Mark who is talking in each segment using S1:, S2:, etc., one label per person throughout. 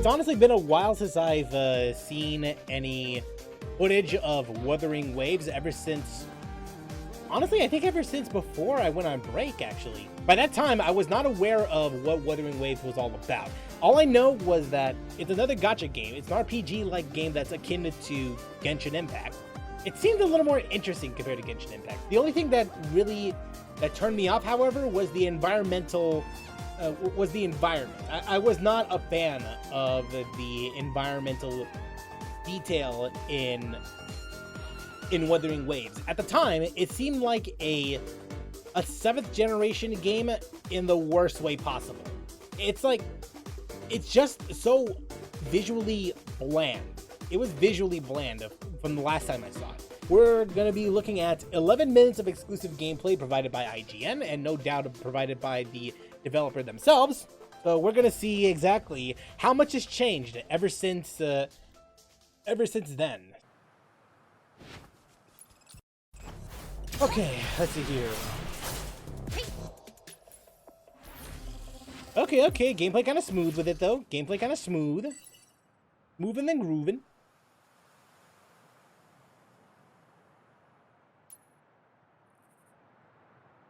S1: It's honestly been a while since I've seen any footage of Wuthering Waves ever since... Honestly, I think ever since before I went on break, actually. By that time, I was not aware of what Wuthering Waves was all about. All I know was that it's another gacha game. It's an RPG-like game that's akin to Genshin Impact. It seemed a little more interesting compared to Genshin Impact. The only thing that really turned me off, however, was the environmental... I was not a fan of the environmental detail in Wuthering Waves. At the time, it seemed like a 7th generation game in the worst way possible. It's just so visually bland. It was visually bland from the last time I saw it. We're going to be looking at 11 minutes of exclusive gameplay provided by IGN, and no doubt provided by the developer themselves. So we're going to see exactly how much has changed ever since then. Okay, let's see here. Okay, gameplay kind of smooth with it, though. Gameplay kind of smooth. Moving and grooving.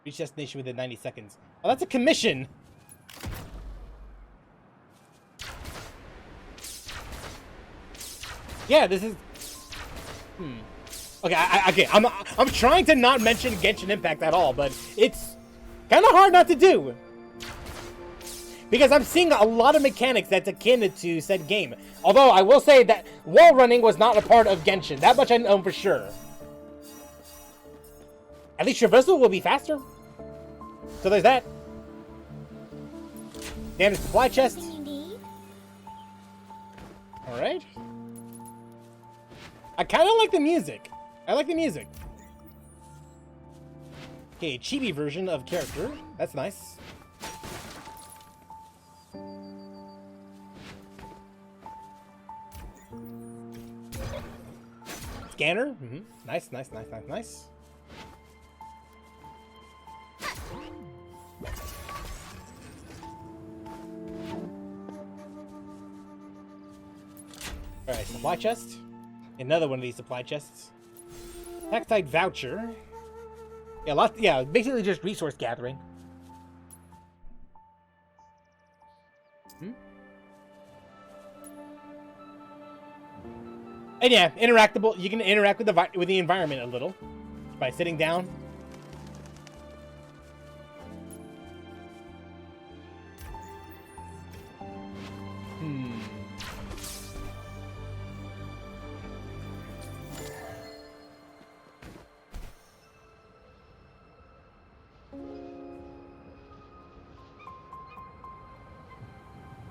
S1: Reach destination within 90 seconds. Oh, that's a commission! Yeah, this is... Okay, I'm trying to not mention Genshin Impact at all, but it's kind of hard not to do. Because I'm seeing a lot of mechanics that's akin to said game. Although, I will say that wall running was not a part of Genshin. That much I know for sure. At least traversal will be faster. So there's that. Damn supply chest. Alright. I kind of like the music. I like the music. Okay, chibi version of character. That's nice. Scanner. Nice. Alright, supply chest. Another one of these supply chests. Tactite voucher. Yeah, basically just resource gathering. And yeah, interactable. You can interact with the environment a little by sitting down.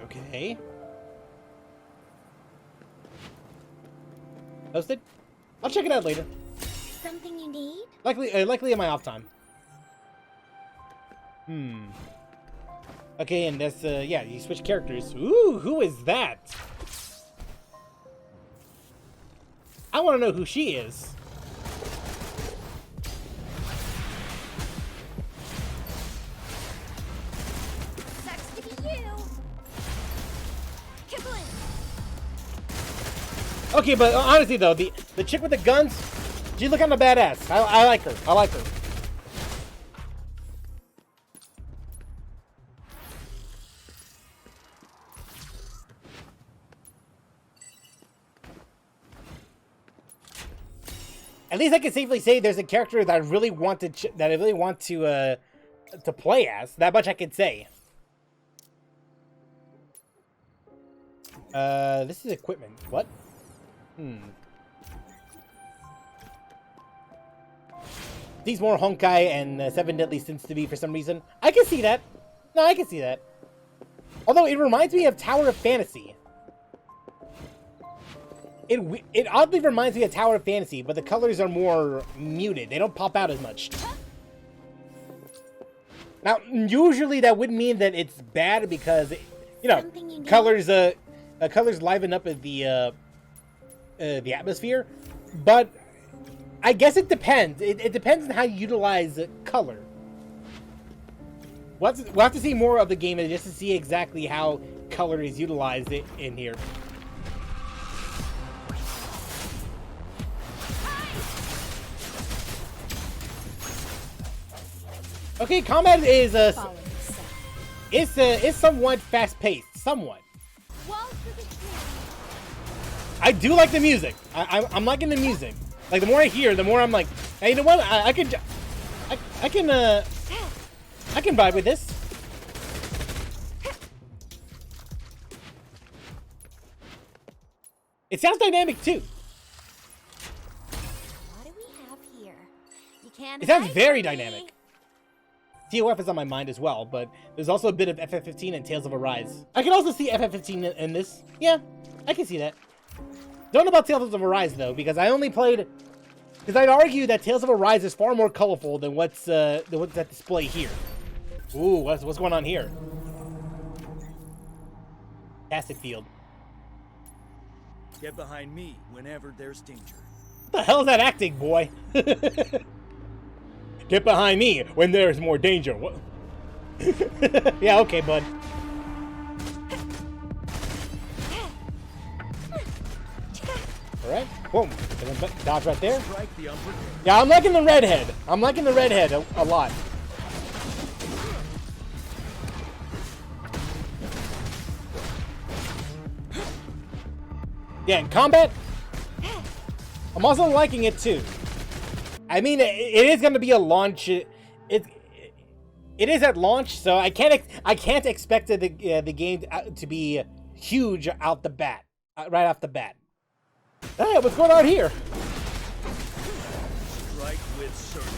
S1: Okay. Posted? I'll check it out later.
S2: Something you need?
S1: Likely in my off time. Okay, and that's yeah, you switch characters. Ooh, who is that? I want to know who she is.
S2: Sucks to be you. Kaboom.
S1: Okay, but honestly though, the chick with the guns, she look kind of badass. I like her. I like her. At least I can safely say there's a character that I really want to play as. That much I can say. This is equipment. What? These more Honkai and 7 Deadly Sins to be for some reason. I can see that. No, I can see that. Although it reminds me of Tower of Fantasy. It oddly reminds me of Tower of Fantasy, but the colors are more muted. They don't pop out as much. Now, usually that would mean that it's bad because, you know, colors liven up the atmosphere. But I guess it depends. It depends on how you utilize color. we'll have to see more of the game just to see exactly how color is utilized in here. Okay, combat is it's somewhat fast-paced, somewhat. I do like the music. I'm liking the music. Like the more I hear, the more I'm like, hey, you know what? I can vibe with this. It sounds dynamic too.
S2: What do we have here? You can't.
S1: It sounds very dynamic. TOF is on my mind as well, but there's also a bit of FF15 and Tales of Arise. I can also see FF15 in this. Yeah, I can see that. Don't know about Tales of Arise though, because I only played. Because I'd argue that Tales of Arise is far more colorful than what's at display here. Ooh, what's going on here? Fantastic field.
S3: Get behind me whenever there's danger.
S1: What the hell is that acting, boy? Get behind me when there's more danger. What? Yeah, okay, bud. Alright, boom. Dodge right there. Yeah, I'm liking the redhead. I'm liking the redhead a lot. Yeah, in combat, I'm also liking it too. I mean, it is going to be a launch. It is at launch, so I can't expect the game to be huge out the bat, right off the bat. Hey, what's going on here?
S3: Strike with certainty.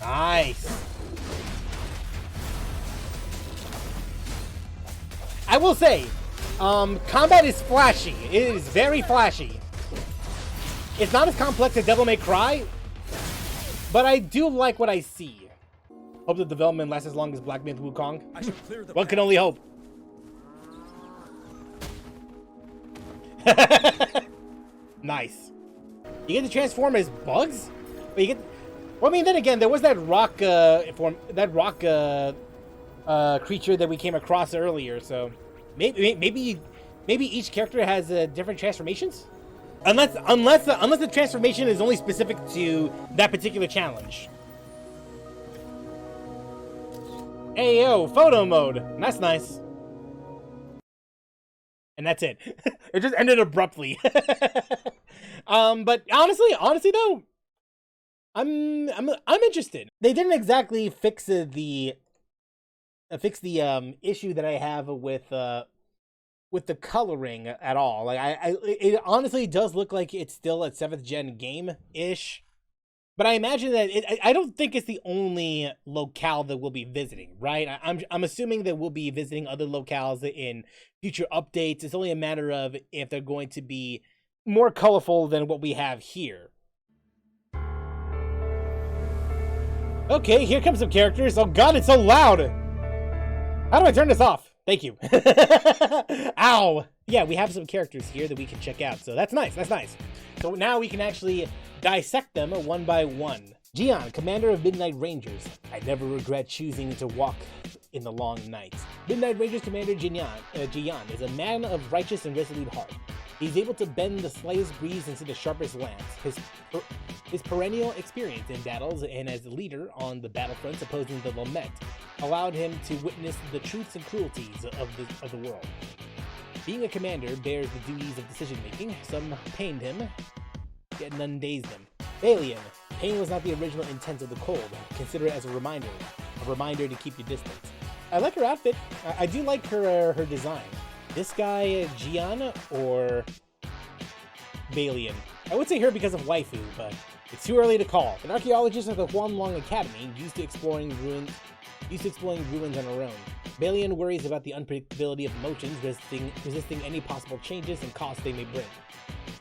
S1: Nice. I will say, combat is flashy. It is very flashy. It's not as complex as Devil May Cry, but I do like what I see. Hope the development lasts as long as Black Myth Wukong. One can only hope. Nice. You get to transform as bugs? But you get. Well, I mean, then again, there was that rock creature that we came across earlier. So maybe each character has different transformations. Unless the transformation is only specific to that particular challenge. Hey yo, photo mode. That's nice. And that's it. It just ended abruptly. But honestly though, I'm interested. They didn't exactly fix the issue that I have with the coloring at all. Like it honestly does look like it's still a 7th gen game-ish. But I imagine that I don't think it's the only locale that we'll be visiting, right? I'm assuming that we'll be visiting other locales in future updates. It's only a matter of if they're going to be more colorful than what we have here. Okay, here comes some characters. Oh god, it's so loud! How do I turn this off? Thank you. Ow! Yeah, we have some characters here that we can check out, so that's nice, that's nice. So now we can actually dissect them one by one. Jian, commander of Midnight Rangers. I never regret choosing to walk in the long nights. Midnight Rangers commander Jian is a man of righteous and resolute heart. He's able to bend the slightest breeze into the sharpest lance. His perennial experience in battles and as leader on the battlefronts opposing the Lament allowed him to witness the truths and cruelties of the world. Being a commander bears the duties of decision-making. Some pained him, yet none dazed him. Alien. Pain was not the original intent of the cold. Consider it as a reminder to keep your distance. I like her outfit. I do like her design. This guy, Jian or Balian? I would say her because of waifu, but it's too early to call. An archaeologist at the Huanglong Academy, used to exploring ruins on her own. Balian worries about the unpredictability of emotions, resisting any possible changes and costs they may bring.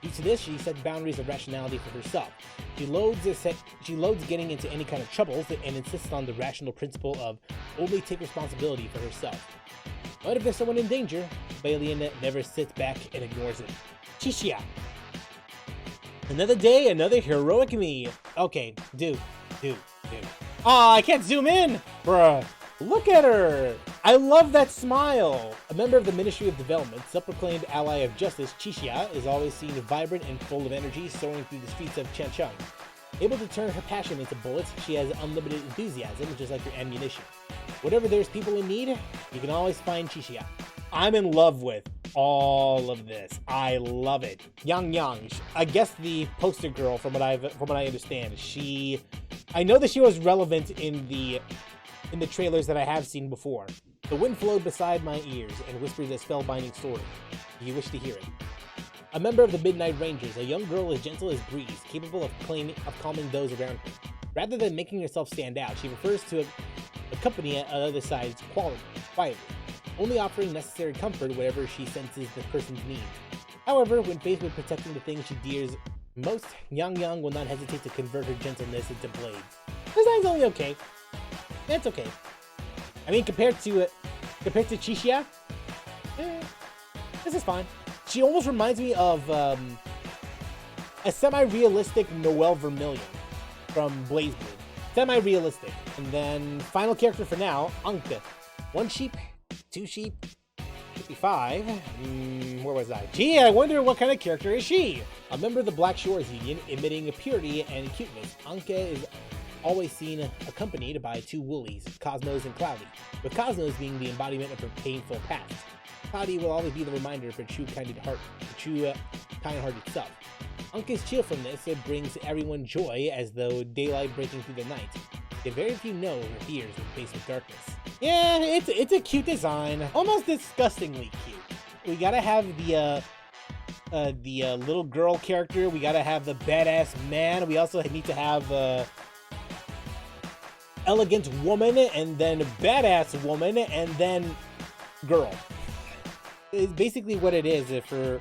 S1: Due to this, she sets boundaries of rationality for herself. She loathes getting into any kind of troubles and insists on the rational principle of only take responsibility for herself. But if there's someone in danger, Balian never sits back and ignores it. Chixia. Another day, another heroic me. Okay, dude. Aw, I can't zoom in! Bruh. Look at her! I love that smile! A member of the Ministry of Development, self-proclaimed ally of justice, Chixia is always seen vibrant and full of energy, soaring through the streets of Changchun. Able to turn her passion into bullets, she has unlimited enthusiasm, just like her ammunition. Whenever there's people in need, you can always find Chixia. I'm in love with all of this. I love it. Yang, I guess the poster girl from what I understand. I know that she was relevant in the trailers that I have seen before. The wind flowed beside my ears and whispered a spellbinding story. Do you wish to hear it? A member of the Midnight Rangers, a young girl as gentle as breeze, capable of calming those around her. Rather than making herself stand out, she refers to a company at other sides quietly, only offering necessary comfort wherever she senses the person's need. However, when faced with protecting the things she dears most, Yang will not hesitate to convert her gentleness into blades. This line's only okay. It's okay. I mean, compared to Chixia, this is fine. She almost reminds me of a semi-realistic Noelle Vermillion from Blaze Blue. Semi-realistic. And then, final character for now, Anke. 1 sheep, 2 sheep, 55. Where was I? Gee, I wonder what kind of character is she? A member of the Black Shores Union, emitting purity and cuteness, Anke is always seen accompanied by 2 woolies, Cosmos and Cloudy, with Cosmos being the embodiment of her painful past. Cloudy will always be the reminder of her true kind-hearted self. Anke's cheerfulness brings everyone joy as though daylight breaking through the night. Yet very few know her fears when faced with darkness. Yeah, it's a cute design, almost disgustingly cute. We gotta have the little girl character. We gotta have the badass man. We also need to have elegant woman, and then badass woman, and then girl. It's basically what it is for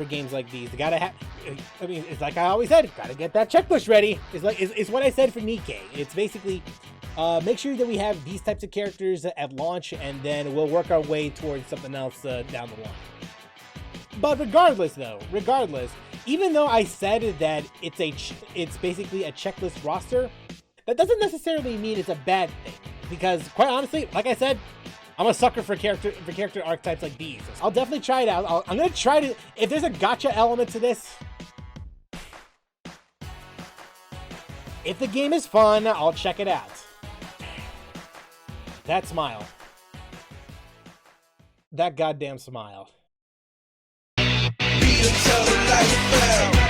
S1: games like these. You gotta have. I mean, it's like I always said. Gotta get that checklist ready. It's what I said for Nikkei. It's basically make sure that we have these types of characters at launch, and then we'll work our way towards something else down the line. But regardless, even though I said that it's basically a checklist roster, that doesn't necessarily mean it's a bad thing. Because quite honestly, like I said, I'm a sucker for character archetypes like these. I'll definitely try it out. I'm gonna try to. If there's a gacha element to this, if the game is fun, I'll check it out. That smile. That goddamn smile.
S4: Be a total life